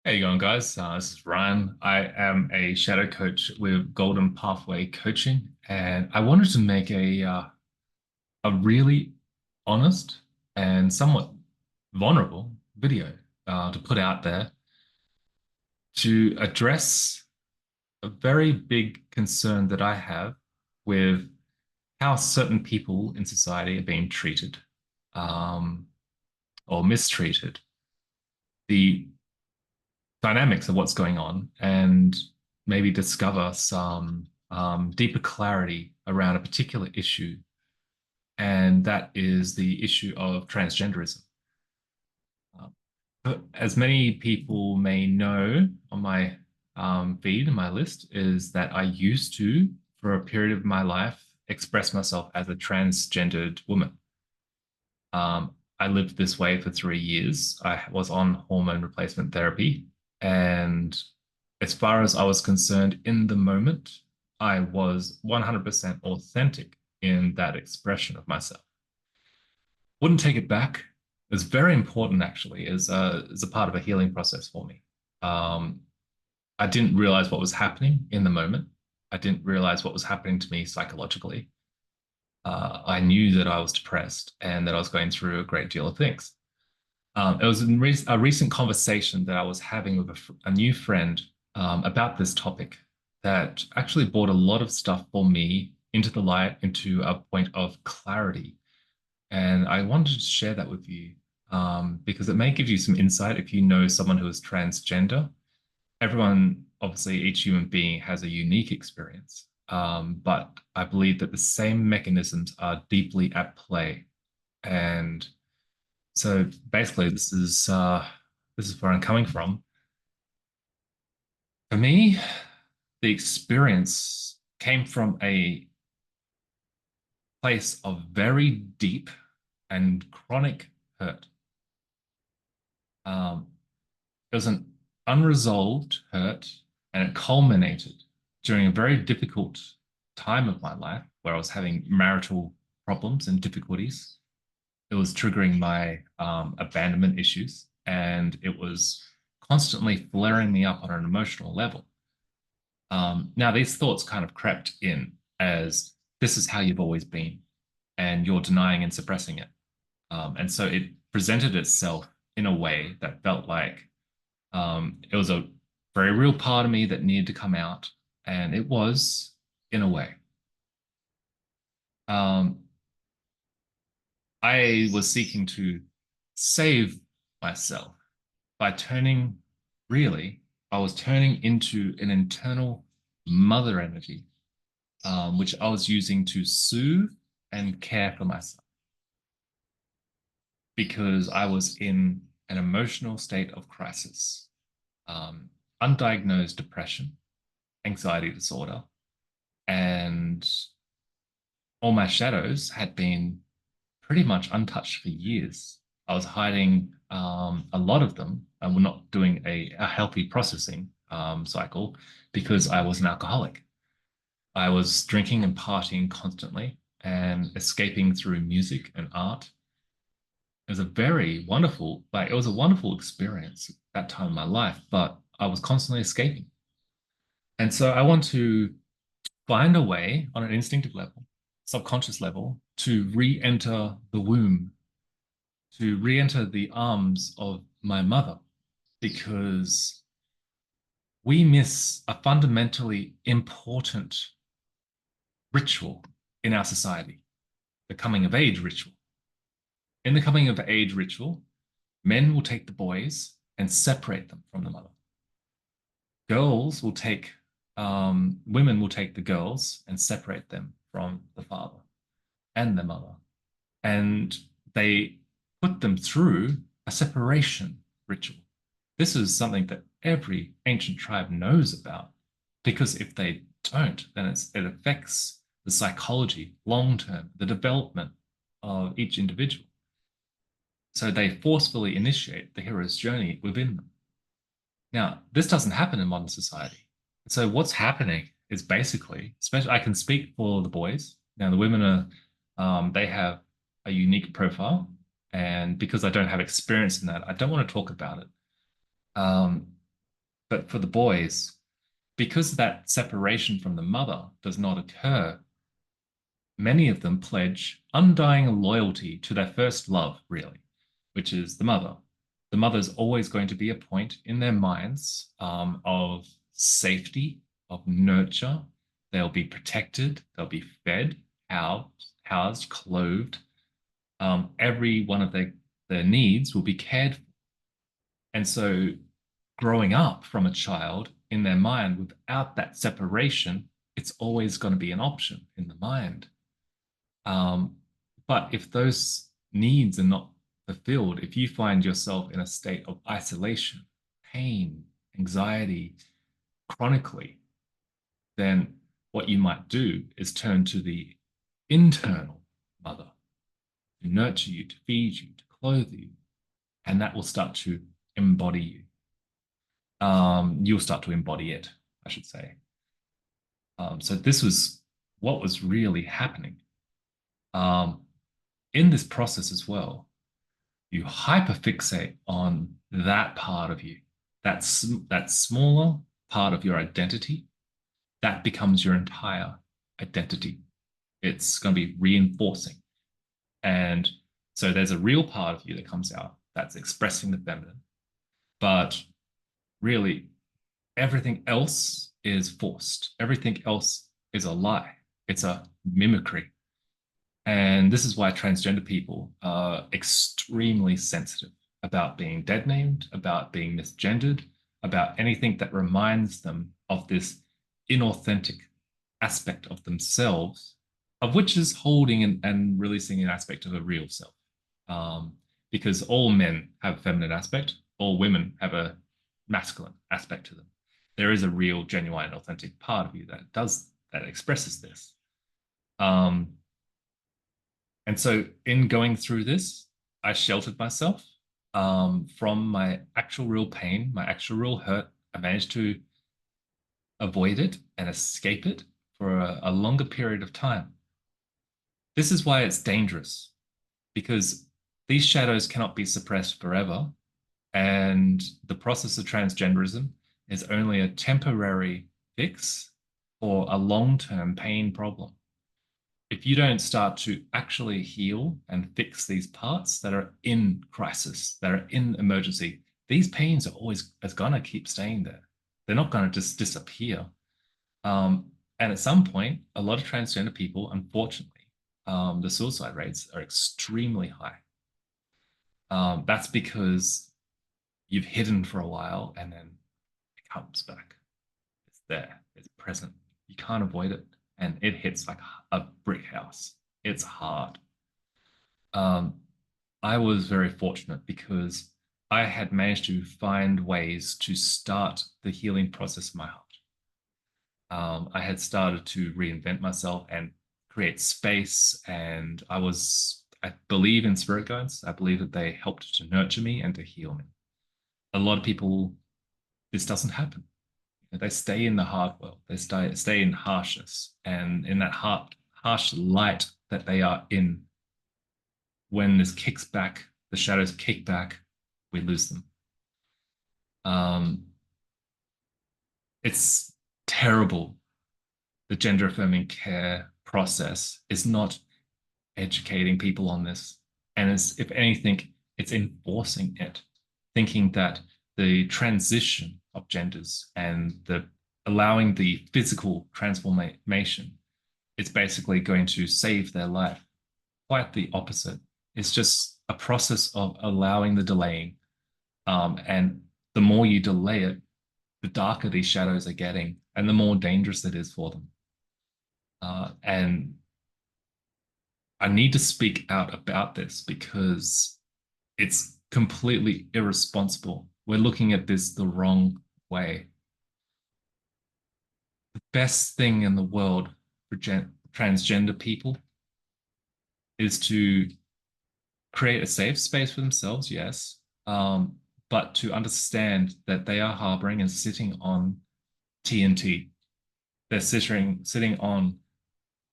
How you going, guys? This is Ryan. I am a shadow coach with Golden Pathway Coaching, and I wanted to make a really honest and somewhat vulnerable video to put out there to address a very big concern that I have with how certain people in society are being treated um, or mistreated. The dynamics of what's going on and maybe discover some deeper clarity around a particular issue, and that is the issue of transgenderism. Um, but as many people may know on my feed and my list, is that I used to, for a period of my life, express myself as a transgendered woman. I lived this way for 3 years. I was on hormone replacement therapy. And as far as I was concerned in the moment, I was 100% authentic in that expression of myself. Wouldn't take it back. It's very important, actually, as a part of a healing process for me. Um, I didn't realize what was happening in the moment. I didn't realize what was happening to me psychologically. I knew that I was depressed and that I was going through a great deal of things. It was in a recent conversation that I was having with a new friend about this topic that actually brought a lot of stuff for me into the light, into a point of clarity. And I wanted to share that with you because it may give you some insight if you know someone who is transgender. Everyone, obviously, each human being has a unique experience. But I believe that the same mechanisms are deeply at play. And so basically, this is where I'm coming from. For me, the experience came from a place of very deep and chronic hurt. It was an unresolved hurt, and it culminated during a very difficult time of my life where I was having marital problems and difficulties. It was triggering my abandonment issues, and it was constantly flaring me up on an emotional level. Now, these thoughts kind of crept in as this is how you've always been, and you're denying and suppressing it. And so it presented itself in a way that felt like it was a very real part of me that needed to come out, and it was in a way. Um, I was seeking to save myself by turning, really, I was turning into an internal mother energy, which I was using to soothe and care for myself because I was in an emotional state of crisis, um, undiagnosed depression, anxiety disorder, and all my shadows had been pretty much untouched for years. I was hiding a lot of them and we're not doing a healthy processing cycle because I was an alcoholic. I was drinking and partying constantly and escaping through music and art. It was a very wonderful, like, it was a wonderful experience at that time in my life, but I was constantly escaping. And so I want to find a way on an instinctive level, subconscious level, to re enter the womb, to re enter the arms of my mother, because we miss a fundamentally important ritual in our society, the coming of age ritual. In the coming of age ritual, men will take the boys and separate them from the mother. Girls will take, women will take the girls and separate them from the father and the mother. And they put them through a separation ritual. This is something that every ancient tribe knows about, because if they don't, then it affects the psychology long term, the development of each individual. So they forcefully initiate the hero's journey within them. Now, this doesn't happen in modern society. So what's happening is basically, especially I can speak for the boys. Now the women they have a unique profile, and because I don't have experience in that, I don't want to talk about it. Um, But for the boys, because that separation from the mother does not occur, many of them pledge undying loyalty to their first love, really, which is the mother. The mother's always going to be a point in their minds of safety, of nurture. They'll be protected, they'll be fed, housed, clothed. Every one of their needs will be cared for. And so growing up from a child in their mind without that separation, it's always going to be an option in the mind. Um, but if those needs are not fulfilled, if you find yourself in a state of isolation, pain, anxiety, chronically, then what you might do is turn to the internal mother to nurture you, to feed you, to clothe you, and that will start to embody you. You'll start to embody it, I should say. So this was what was really happening. In this process as well, you hyperfixate on that part of you, that smaller part of your identity, that becomes your entire identity. It's going to be reinforcing. And so there's a real part of you that comes out that's expressing the feminine. But really, everything else is forced. Everything else is a lie. It's a mimicry. And this is why transgender people are extremely sensitive about being dead named, about being misgendered, about anything that reminds them of this inauthentic aspect of themselves, of which is holding and releasing an aspect of a real self. Because all men have a feminine aspect, all women have a masculine aspect to them. There is a real, genuine, authentic part of you that expresses this. And so in going through this, I sheltered myself from my actual real pain, my actual real hurt. I managed to avoid it and escape it for a longer period of time. This is why it's dangerous, because these shadows cannot be suppressed forever. And the process of transgenderism is only a temporary fix for a long-term pain problem. If you don't start to actually heal and fix these parts that are in crisis, that are in emergency, these pains are always going to keep staying there. They're not going to just disappear. And at some point, a lot of transgender people, unfortunately, the suicide rates are extremely high. That's because you've hidden for a while and then it comes back. It's there, it's present. You can't avoid it. And it hits like a brick house. It's hard. I was very fortunate because I had managed to find ways to start the healing process of my heart. I had started to reinvent myself and create space, and I believe in spirit guides. I believe that they helped to nurture me and to heal me. A lot of people, this doesn't happen. They stay in the hard world. They stay in harshness, and in that harsh light that they are in. When this kicks back, the shadows kick back, we lose them. It's terrible. The gender affirming care process is not educating people on this, and is, if anything, it's enforcing it, thinking that the transition of genders and the allowing the physical transformation is basically going to save their life. Quite the opposite. It's just a process of allowing the delaying. And the more you delay it, the darker these shadows are getting and the more dangerous it is for them. And I need to speak out about this because it's completely irresponsible. We're looking at this the wrong way. The best thing in the world for transgender people is to create a safe space for themselves, yes, but to understand that they are harboring and sitting on TNT. They're sitting on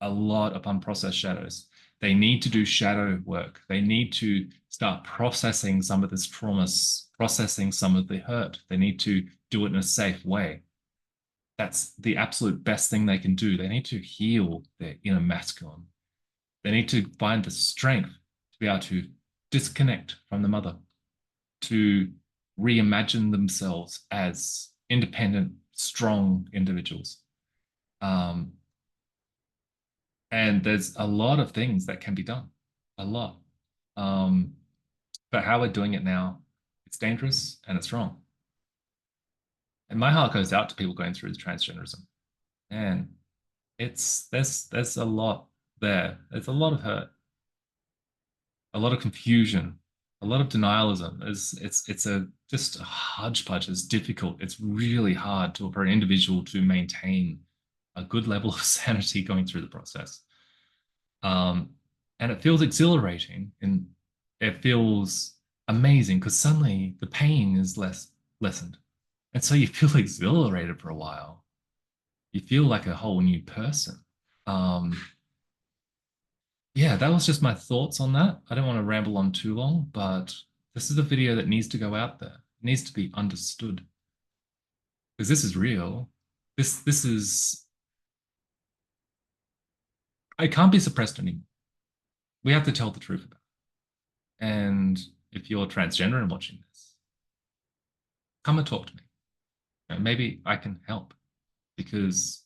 a lot of unprocessed shadows. They need to do shadow work. They need to start processing some of this trauma processing some of the hurt. They need to do it in a safe way. That's the absolute best thing they can do. They need to heal their inner masculine. They need to find the strength to be able to disconnect from the mother, to reimagine themselves as independent, strong individuals. Um, and there's a lot of things that can be done, a lot. Um, but how we're doing it now, it's dangerous and it's wrong. And my heart goes out to people going through transgenderism. And it's there's a lot there. There's a lot of hurt, a lot of confusion, a lot of denialism. It's a just a hodgepodge. It's difficult. It's really hard for an individual to maintain a good level of sanity going through the process. Um, and it feels exhilarating and it feels amazing because suddenly the pain is lessened. And so you feel exhilarated for a while. You feel like a whole new person. Um, yeah, that was just my thoughts on that. I don't want to ramble on too long, but this is a video that needs to go out there. It needs to be understood because this is real. This is it can't be suppressed anymore. We have to tell the truth about it. And if you're transgender and watching this, come and talk to me. Maybe I can help because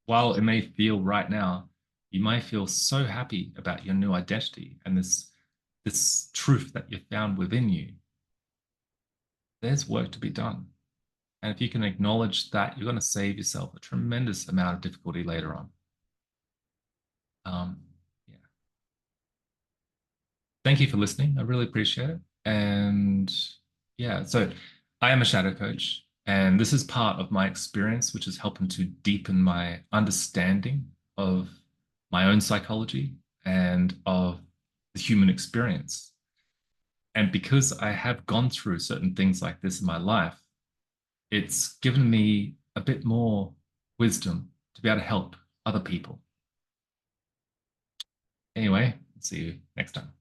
while it may feel right now, you might feel so happy about your new identity and this truth that you found within you. There's work to be done. And if you can acknowledge that, you're going to save yourself a tremendous amount of difficulty later on. Yeah. Thank you for listening. I really appreciate it. And yeah, so I am a shadow coach, and this is part of my experience, which is helping to deepen my understanding of my own psychology and of the human experience. And because I have gone through certain things like this in my life, it's given me a bit more wisdom to be able to help other people. Anyway, see you next time.